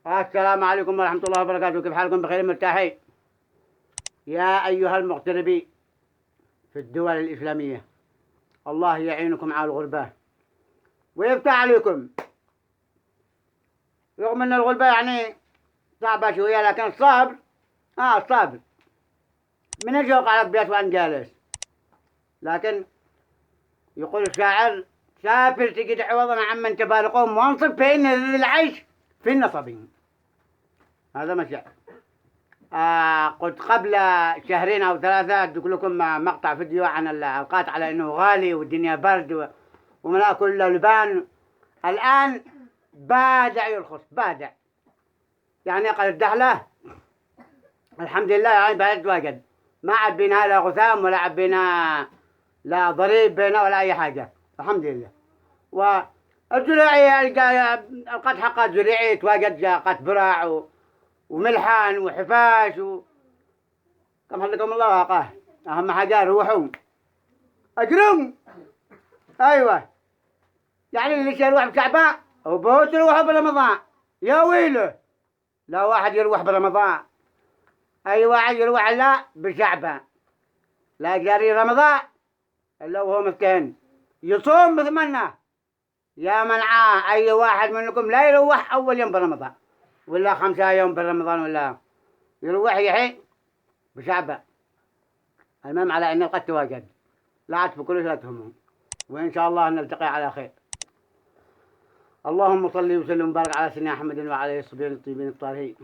السلام عليكم ورحمة الله وبركاته، كيف حالكم؟ بخير مرتاحين؟ يا أيها المغتربين في الدول الإسلامية، الله يعينكم على الغربة ويفتح عليكم. رغم أن الغربة يعني صعبة شوية، لكن الصبر الصبر من الشوق على البيت وأنا جالس. لكن يقول الشاعر: سافر تجد عوضا عمن تفارقهم، وانصب فإن العيش في النصب. هذا ما شاء. قلت قبل شهرين أو ثلاثة أدق لكم مقطع فيديو عن القات على أنه غالي والدنيا برد ومن كله لبان. الآن بادع يرخص، بادع يعني قد الدحلة الحمد لله يعني بلد واجد، ما عاد بينها لا غثام ولا عاد بينها لا ضريب بينها ولا أي حاجة الحمد لله. والزراعي القات حقات زراعي تواجد، قات براع وملحان وحفاش كم حلكم الله واقاه. أهم حاجة روحوا أجرون. أيوة يعني اللي يروح بشعبان وبوت يروح برمضان يا ويله. لا واحد يروح برمضان، أي واحد يروح لا بشعبان لا جاري رمضان إلا وهو مسكين يصوم بثمنه. يا منعاه أي واحد منكم لا يروح أول يوم برمضان ولا 5 يوم برمضان، ولا يروح يحي بشعبان. المهم على أن قد تواجد، لا تفكروا لا تهمون، وإن شاء الله نلتقي على خير. اللهم صل وسلم وبارك على سيدنا محمد وعلى آله الصحابة الطيبين الطاهرين.